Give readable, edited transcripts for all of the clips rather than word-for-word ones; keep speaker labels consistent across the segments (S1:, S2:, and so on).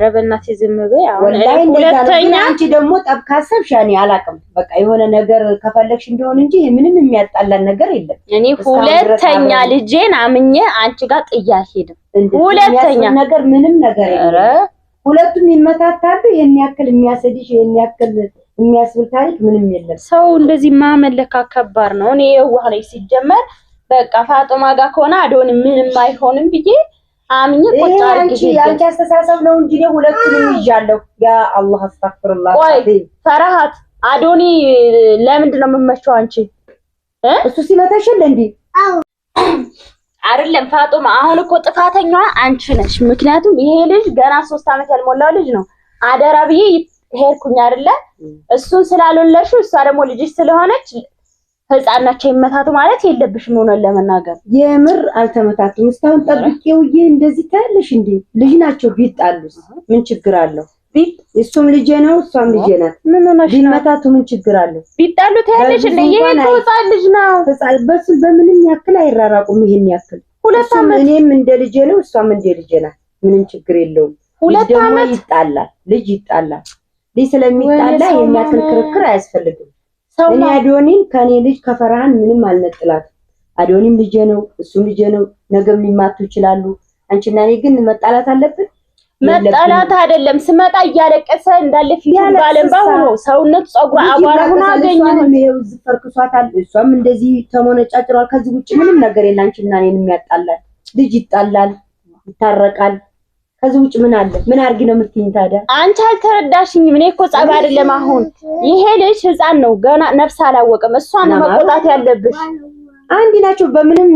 S1: ረበናት ዝምበይ አሁን
S2: ሁለተኛ አንቺ ደግሞ ጠብካሰብሽ ያኔ አላቅም በቃ የሆነ ነገር ከፈለግሽ እንደሆነ እንጂ ምንም የሚያጣላን ነገር የለም
S1: እኔ ሁለተኛ ልጄን አምኜ አንቺ ጋር ጥያ ሄድም ሁለተኛ
S2: ነገር ምንም ነገር የለም ሁለቱም ይመታታሉ የኔ ያክል የሚያሰድሽ የኔ ያክል የሚያስብል ታሪክ ምንም የለም
S1: ሰው እንደዚህ ማመለካ ከባድ ነው እኔ የዋህ ላይ ሲጀመር በቃ ፋጡማ ጋር ከሆነ አዶን ምንም አይሆንም ብዬ አምኜ ቁጭ አድርጌ
S2: ያንቺ አስተሳሰብ ነው እንጂ ሁለቱንም ይዣለሁ ያ አላህ አስተግፍሩላህ
S1: ወይ ፈራሃት አዶኒ ለምንድን ነው የምመቸው አንቺ
S2: እሱ ሲመታሽል እንዴ
S3: አው
S1: አይደለም ፋጡማ አሁን እኮ ጥፋተኛዋ አንቺ ነሽ ምክንያቱም ይሄ ልጅ ገና 3 አመት ያልሞላው ልጅ ነው አደራ ብዬ ሄድኩኝ አይደለ እሱን ስላልወለድሽው እሷ ደግሞ ልጅ ስለሆነች ህፃናቸው ይመታቱ ማለት የለብሽም ነው ለመናገር
S2: የምር አልተመታቱም እስካሁን ጠብቄው እንደዚህ ታለሽ እንዴ ልጅ ናቸው ቢጣሉስ ምን ችግር አለው እሱም ልጅ ነው እሷም ልጅ ናት
S1: ምን ሆነሽ
S2: ቢመታቱ ምን ችግር አለው
S1: ቢጣሉ ታለሽ እንዴ ይሄ ህፃን ልጅ ነው
S2: ህፃን በስ በምንም ያክል አይራራቁም ይሄን ያክል
S1: ሁለት አመት
S2: እኔም እንደ ልጅ ነው እሷም እንደ ልጅ ናት ምንም ችግር የለውም
S1: ሁለት አመት
S2: ይጣላል ልጅ ይጣላል ስለሚጣላ ይሄን ያክል ክርክር አያስፈልግም እኔ አዶኒን ከኔ ልጅ ከፈራን ምንም አልነጥላት አዶኒም ልጅ ነው እሱም ልጅ ነው ነገም ሊማቱ ይችላሉ አንቺና እኔ ግን መጣላት አለብን
S1: መጣላት አይደለም ስመጣ እያለቀሰ እንዳለ ፊቱን ባለንባ ሆኖ ሰውነት ጸጉር አባራ ሆኖ አገኘው
S2: ይሄው ዝፈርክሷታል እሷም እንደዚህ ተሞነጫጭሯል ከዚህ ውጭ ምንም ነገር የላንቺና እኔን የሚያጣላል ልጅ ይጣላል ይታረቃል ከዚህ ውጭ ምን አለ ምን አርጊ ነው የምትይኝ ታዲያ
S1: አንቺ አልተረዳሽኝም እኔ እኮ ጸባ አይደለም አሁን ይሄ ልጅ ህፃን ነው ገና ነፍስ አላወቀም እሷን መቆጣት ያለብሽ
S2: አንዲ ናቸው በምንም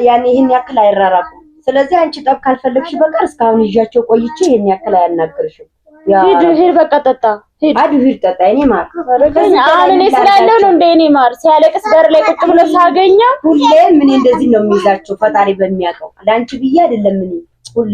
S2: ያኔ ይሄን ያክል አይራራቁም ስለዚህ አንቺ ጠብ ካልፈለግሽ በቀር እስካሁን ይዣቸው ቆይቼ ይሄን ያክል አያናግርሽም
S1: ሂድ በቃ ጠጣ
S2: ሂድ ጠጣ እኔ ማር
S1: አሁን እኔ ስላለው ነው እንደ እኔ ማር ሲያለቅስ በር ላይ ቁጭ ብሎ ሳገኘው
S2: ሁሌም ምን እንደዚህ ነው የሚይዛቸው ፈጣሪ በሚያውቀው ለአንቺ ብዬ አይደለም ምን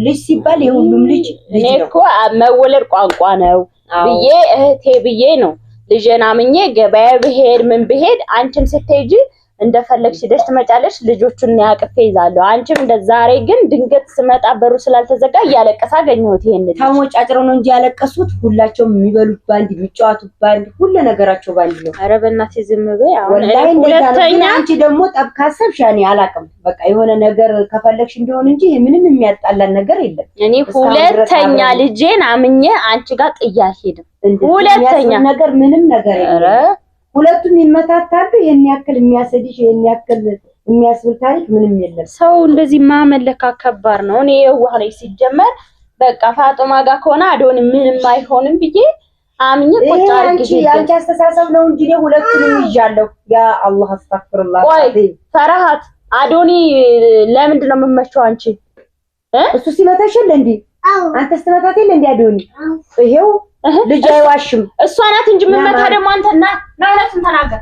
S2: ልጅ ሲባል የሁሉም ልጅ
S1: እኔ እኮ መወለድ ቋንቋ ነው ብዬ እህቴ ብዬ ነው ልጄን አምኜ ገበያ ብሄድ ምን ብሄድ አንቺም ስትሄጂ እንደፈለግሽ ሄደሽ ትመጫለሽ ልጆቹን ያቅፌ ይዛለሁ አንቺም እንደዛሬ ግን ድንገት ስመጣ በሩ ስላልተዘጋ ያለቀሳ አገኘሁት ይሄን ልጅ
S2: ታሞጫጭረው ነው እንጂ ያለቀሱት ሁላቸው የሚበሉት ባንድ የሚጫወቱት ባንድ ሁሉ ነገራቸው ባንድ ነው
S1: ኧረ በእናትህ ዝም በይ አሁን
S2: ሁለተኛ አንቺ ደግሞ ጠብካሰብሽ ያኔ አላቅም በቃ የሆነ ነገር ከፈለግሽ እንደሆነ እንጂ ምንም የሚያጣላን ነገር የለም
S1: እኔ ሁለተኛ ልጄን አምኜ አንቺ ጋር ጥያ ሄድም ሁለተኛ
S2: ነገር ምንም ነገር የለም ሁለቱም ይመታታሉ የኔ ያክል የሚያሰድሽ የኔ ያክል የሚያስብል ታሪክ ምንም የለም
S1: ሰው እንደዚህ ማመለካ ከባድ ነው እኔ የዋህ ላይ ሲጀመር በቃ ፋጡማ ጋር ከሆነ አዶን ምንም አይሆንም ብዬ አምኜ ቁጭ አድርጌ
S2: ያንቺ አስተሳሰብ ነው እንጂ ሁለቱንም ይዣለሁ ያ አላህ አስተግፍሩላህ
S1: ወይ ፈራሃት አዶኒ ለምንድን ነው የምመቸው አንቺ
S2: እሱ ሲመታሽል እንዴ አንተ ስትመታት የለ እንዴ አዶኒ ይሄው ልጅ አይዋሽም
S1: እሷ ናት እንጂ መመታ ደግሞ አንተና ናውነቱን ተናገር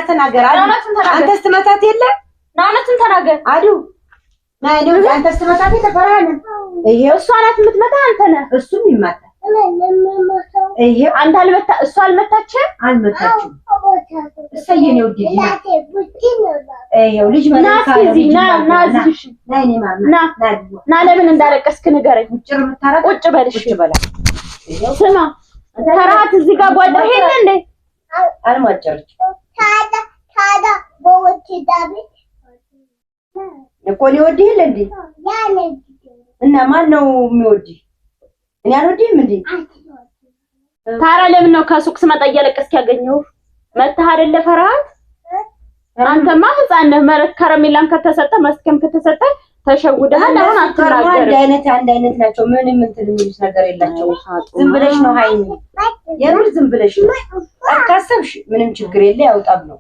S2: ተናገር አንተ ስትመታት የለ
S1: ናውነቱን ተናገር
S2: አዱ ናይዶ አንተ ስትመታት ተፈራን ይሄው
S1: እሷ ናት የምትመታ አንተ ነህ
S2: እሱም ይመታ
S1: ይሄው አንተ አልመታ እሷ
S2: አልመታችም እሰየኔ ወዲ ይሄው ልጅ ማለት
S1: ና ለምን እንዳለቀስክ ንገረኝ ቁጭ በልሽ ስማ ተራት እዚህ ጋር ጓዳ ሄደ እንዴ
S2: አልማጨርች
S3: ታዳ ቦወቲ ዳቢት
S2: እኮ ሊወድህ እንዴ እና ማን ነው የሚወድህ እኔ አልወድህም እንዴ
S1: ታራ ለምን ነው ከሱቅ ስመጣ እያለቀስክ ያገኘው መተህ አይደለ ፈራት አንተማ ህፃን ነህ ከረሜላም ከተሰጠ መስከም ከተሰጠ ተሸውደሃል አሁን አትናገር
S2: አንድ አይነት ናቸው ምንም እንትን የሚሉት ነገር የላቸው ዝም ብለሽ ነው ሃይኒ የምር ዝም ብለሽ አካሰብሽ ምንም ችግር የለ ያውጣብ ነው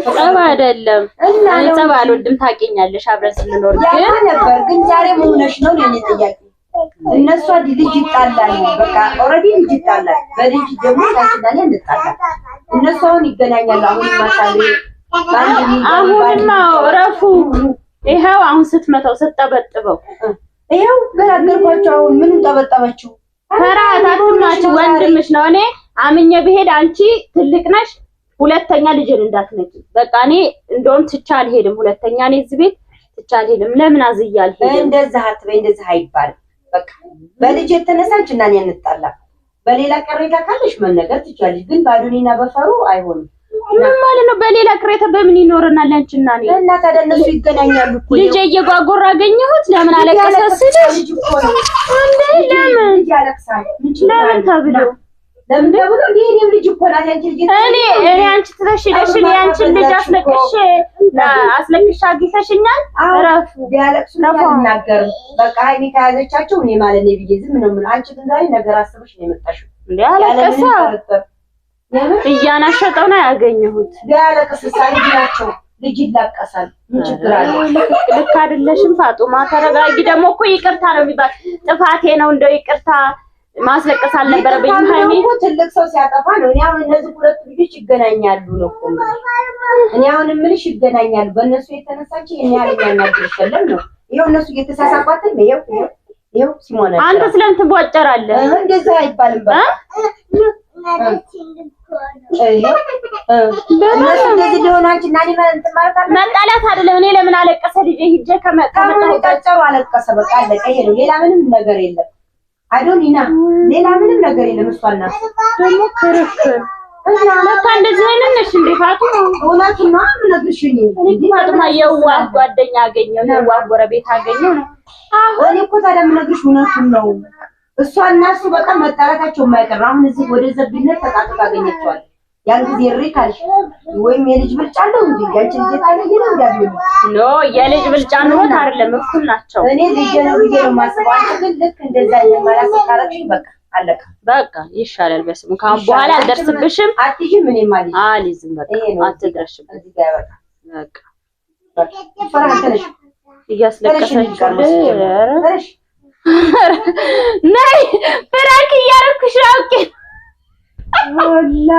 S1: ጸባ አይደለም እኔ ጸባ አልወድም ታውቂኛለሽ አብረን ስንኖር
S2: ግን ዛሬ ምን ሆነሽ ነው ለኔ ጥያቄ እነሱ ልጅ ይጣላል በቃ ኦሬዲ ልጅ ይጣላል በልጅ ደግሞ ታችላለ እንጣላል እነሱ አሁን ይገናኛሉ አሁን ማሳሌ
S1: አሁንማ ረፉ ይሄው አሁን ስትመታው ስትጠበጥበው
S2: ይሄው ገራገርኳቸው አሁን ምን ጠበጠበችው
S1: ፈራታቱማች ወንድምሽ ነው እኔ አምኜ ብሄድ አንቺ ትልቅ ነሽ ሁለተኛ ልጅን እንዳትነቂ በቃ እኔ እንደውም ትቻል ሄድም ሁለተኛ እኔ እዚህ ቤት ትቻል ሄድም ለምን አዝያል ሄድም
S2: እንደዛ አትበይ እንደዛ አይባል በቃ በልጅ የተነሳች እና እኔ እንጣላ በሌላ ቅሬታ ካለሽ መነገር ትችያለሽ ግን ባዶኒና በፈሩ አይሆንም
S1: ምን ማለት ነው በሌላ ቅሬታ በምን ይኖርናል አንቺና እኔ
S2: እና ታዲያ እነሱ ይገናኛሉ እኮ
S1: ልጅ እየጓጎራ አገኘሁት ለምን አለቀሰስሽ እንዴ ለምን
S2: ያለቅሳል
S1: ለምን ተብሎ
S2: እኔም ልጅ እኮ ናት አንቺ ልጅ
S1: እኔ አንቺ ትተሽልሽ ያንቺን ልጅ አስለቅሽ አግኝተሽኛል አረፉ
S2: ቢያለቅሱ እናገር በቃ ሀይሚ ከያዘቻቸው እኔ ማለት ነው ብዬ ዝም ነው ምን አንቺ ግን ዛሬ ነገር አስበሽ ነው የመጣሽው
S1: እንዴ አለቀሰ እያናሸጠው ነው ያገኘሁት
S2: ቢያለቅስ ልጅ ናቸው ልጅ ይላቀሳል ምን ችግር አለ
S1: ልክ አይደለሽም ፋጡማ ተረጋጊ ደግሞ እኮ ይቅርታ ነው የሚባል ጥፋቴ ነው እንደው ይቅርታ ማስለቀስ አልነበረብኝም ሃይሚ
S2: ትልቅ ሰው ሲያጠፋ ነው እኔ አሁን እነዚህ ሁለት ልጆች ይገናኛሉ ነው እኔ አሁን ምንሽ ይገናኛሉ በእነሱ የተነሳች እኔ ያለኛናገርሽለም ነው ይሄው እነሱ እየተሳሳቋትን ይሄው ሲሞና
S1: አንተ ስለምን ትቧጨራለህ
S2: እንደዛ አይባልም በቃ
S1: መጣላት አይደለም እኔ ለምን አለቀሰ ልጄ ሂጄ
S2: ከመጣሁ አለቀሰ በቃ አለቀ ይሄ ነው ሌላ ምንም ነገር የለም አዶኒና ሌላ ምንም ነገር የለም እሷና
S1: ደግሞ ክርክር ለካ እንደዚህ አይነት ነሽ እንዴ ፋጡማ
S2: እውነቱን ነው የምነግርሽኝ
S1: ፋጡማ የዋህ ጓደኛ አገኘው የዋህ ጎረቤት አገኘው ነው
S2: እኔ እኮ ታዲያ የምነግርሽ እውነቱን ነው እሷና እሱ በጣም መጣላታቸው የማይቀር አሁን እዚህ ወደ ዘብነት ተጣጣ አገኘቸዋል ያን ጊዜ ሪካልሽ ወይም የልጅ ብልጫ አለው እንዴ ያንቺ ልጅ ታለየ ነው እንዳለው
S1: ኖ የልጅ ብልጫ ኖት አይደለም እኩል ናቸው
S2: እኔ ልጅ ነው ብዬ ነው ማስበው አንቺ ግን ልክ እንደዛ የማላስ ካረክሽ በቃ አለቀ
S1: በቃ ይሻላል በስሙ ካሁን በኋላ አልደርስብሽም
S2: አትይም እኔ ማለት
S1: አልይዝም በቃ አትደርሽም
S2: እዚህ ጋር በቃ ፈራንተሽ
S1: እያስለቀሰች ነሽ ነይ ፍራንክ እያደረኩሽ አውቄ
S2: ወላ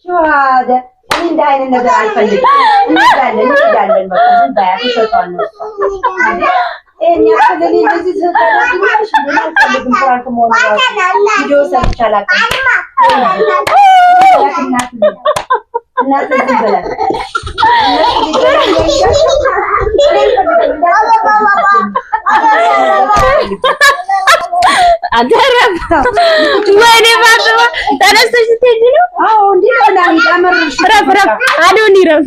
S2: ሸዋደ እንደ አይነት ነገር አልፈልግም እንሄዳለን በቃ ዝም ባያት ይሰጣል ነው እኛ ስለኔ እንደዚህ ዘታላችሁ እንደማልፈልግም ፍራንክ መሆን ነው ቪዲዮ ሰርቻለሁ እናት ዝም በላ
S1: አገረም ወይኔ ባባ ተነስተሽ ትሄጂ ነው
S2: አዎ እንዴ ለምን ያመርሽ
S1: ረፍ አዶኒ ረፍ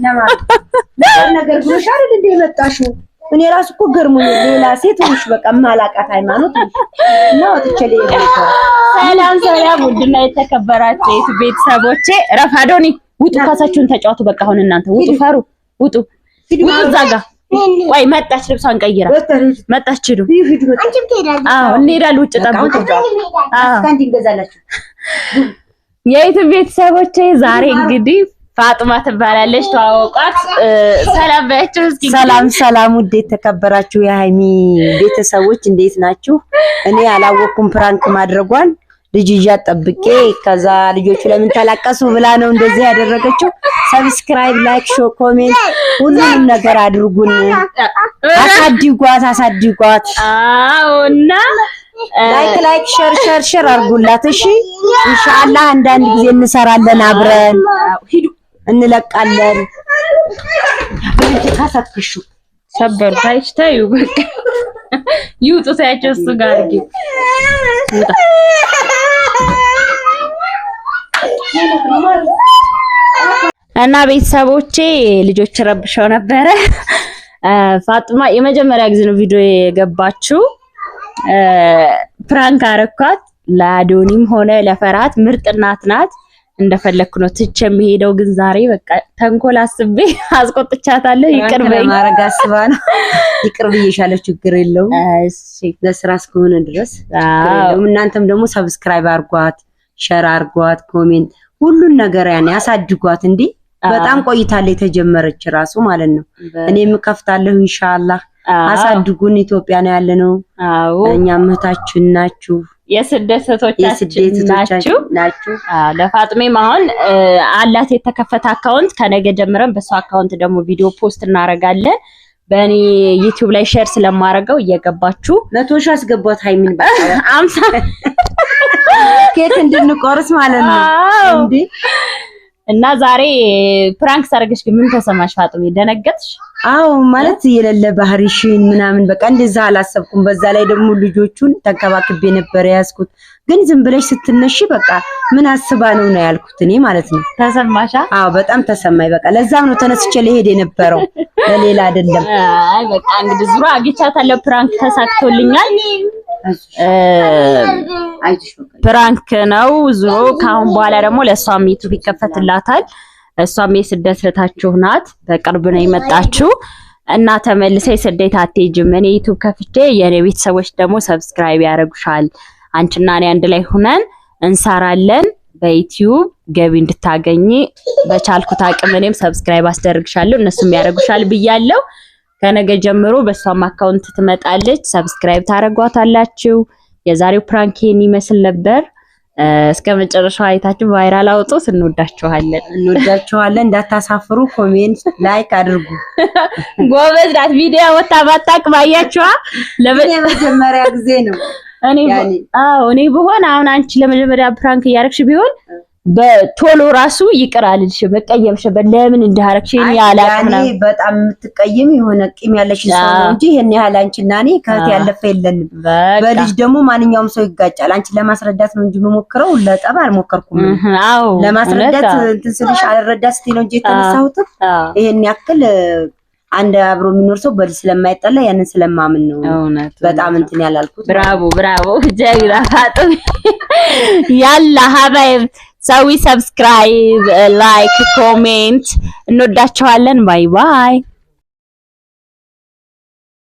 S2: ነገር ብሎሽ አይደል እንዴ መጣሽው እኔ ራስ እኮ ገርሞኝ ሌላ ሴት ሆነሽ በቃ ማላቃት ሃይማኖት ነው ተቸለ
S1: ሰላም ውድና የተከበራችሁ ቤተሰቦቼ ረፍ አዶኒ ውጡ ካሳችሁን ተጫወቱ በቃ አሁን እናንተ ውጡ ፈሩ ውጡ ዛጋ ቆይ መጣች ልብሷን ቀይራ መጣች ሂዱ አዎ እንሄዳለን ውጭ ጠብቁ
S2: አንቺ እንገዛላችሁ
S1: የዩቲዩብ ቤተሰቦቼ ዛሬ እንግዲህ ፋጡማ ትባላለች ተዋወቋት ሰላም በያችሁ እስኪ
S2: ሰላም ውድ የተከበራችሁ የሃይሚ ቤተሰቦች እንዴት ናችሁ እኔ አላወኩም ፕራንክ ማድረጓን ልጅ ይዣት ጠብቄ ከዛ ልጆቹ ለምን ተላቀሱ ብላ ነው እንደዚህ ያደረገችው ሰብስክራይብ ላይክ ሾ ኮሜንት ሁሉንም ነገር አድርጉን አሳድጓት
S1: አዎና
S2: ላይክ ሸር አድርጉላት እሺ ኢንሻአላህ አንዳንድ ጊዜ እንሰራለን አብረን ሂዱ እንለቃለን ካሳክሹ
S1: ሰበር ታይታዩ በቃ ይውጡ ታያቸው እሱ ጋር ግን እና ቤተሰቦቼ ልጆች ረብሸው ነበረ ፋጡማ የመጀመሪያ ጊዜ ነው ቪዲዮ የገባችው ፕራንክ አረኳት ለአዶኒም ሆነ ለፈራት ምርጥ እናት ናት እንደፈለኩ ነው ትቼ የሚሄደው ግን ዛሬ በቃ ተንኮል አስቤ አስቆጥቻታለሁ ይቅር በይ
S2: ማረጋ አስባ ነው ይቅር ብዬሻለሁ ችግር የለውም እሺ ለስራ እስከሆነ ድረስ ችግር የለውም እናንተም ደግሞ ሰብስክራይብ አርጓት ሸር አርጓት ኮሜንት ሁሉን ነገር ያኔ አሳድጓት እንዴ በጣም ቆይታለች የተጀመረች ራሱ ማለት ነው እኔም ከፍታለሁ ኢንሻአላህ አሳድጉን ኢትዮጵያ ነው ያለነው
S1: አዎ
S2: እኛም እህታችን ናችሁ
S1: የስደተኞቻችን ናችሁ ለፋጡሜም አሁን አላት የተከፈተ አካውንት ከነገ ጀምረን በሷ አካውንት ደግሞ ቪዲዮ ፖስት እናረጋለን በእኔ ዩቲዩብ ላይ ሼር ስለማረጋው እየገባችሁ
S2: 100 ሺህ አስገቧት ሃይሚን በቃ
S1: 50
S2: ኬት እንድንቆርስ ማለት ነው እንዴ
S1: እና ዛሬ ፕራንክ ሳርገሽ ግን ምን ተሰማሽ ፋጡሜ ደነገጥሽ
S2: አዎ ማለት የሌለ ባህሪሽን ምናምን በቃ እንደዛ አላሰብኩም። በዛ ላይ ደግሞ ልጆቹን ተንከባክቤ ነበር ያዝኩት። ግን ዝም ብለሽ ስትነሺ በቃ ምን አስባ ነው ያልኩት እኔ ማለት ነው።
S1: ተሰማሻ?
S2: አዎ በጣም ተሰማኝ። በቃ ለዛም ነው ተነስቼ ለሄድ የነበረው ለሌላ አይደለም።
S1: አይ በቃ እንግዲህ ዙሮ አግኝቻታለሁ። ፕራንክ ተሳክቶልኛል። ፕራንክ ነው ዙሮ። ካሁን በኋላ ደግሞ ለሷም ዩቲዩብ ይከፈትላታል። እሷም የስደት እህታችሁ ናት። በቅርብ ነው የመጣችው እና ተመልሰይ ስደት አትሄጂም። እኔ ዩቲዩብ ከፍቼ የኔ ቤተሰቦች ደግሞ ሰብስክራይብ ያደርጉሻል። አንቺና እኔ አንድ ላይ ሆነን እንሰራለን። በዩቲዩብ ገቢ እንድታገኚ በቻልኩት አቅም እኔም ሰብስክራይብ አስደርግሻለሁ፣ እነሱም ያደርጉሻል ብያለሁ። ከነገ ጀምሮ በሷም አካውንት ትመጣለች። ሰብስክራይብ ታረጓታላችሁ። የዛሬው ፕራንክ ይሄን ይመስል ነበር። እስከ መጨረሻው አይታችሁ ቫይራል አውጡት። እንወዳችኋለን። እንዳታሳፍሩ። ኮሜንት ላይክ አድርጉ። ጎበዝ ናት። ቪዲዮ ወጣ ባታቅ ባያችኋ ለመጀመሪያ ጊዜ ነው። እኔ ብሆን አሁን አንቺ ለመጀመሪያ ፕራንክ እያደረግሽ ቢሆን በቶሎ ራሱ ይቅር አልልሽ። በቀየምሽበት ለምን እንዳረግሽ እኔ አላውቅም ነው። በጣም የምትቀየም የሆነ ቂም ያለሽ ሰው ነው እንጂ ይሄን ያህል አንቺና እኔ ከት ያለፈ የለንም። በልጅ ደግሞ ማንኛውም ሰው ይጋጫል። አንቺ ለማስረዳት ነው እንጂ መሞክረው ለጠባ አልሞከርኩም። አዎ ለማስረዳት እንትን ስልሽ አልረዳት ስትይ ነው እንጂ የተነሳሁት ይሄን ያክል አንድ አብሮ የሚኖር ሰው በልጅ ስለማይጠላ ያንን ስለማምን ነው። በጣም እንትን ያላልኩት። ብራቮ ጀግና ፋጡም። ያላ ሀባይብ ሰዊ ሰብስክራይብ ላይክ ኮሜንት። እንወዳችኋለን። ባይ ባይ።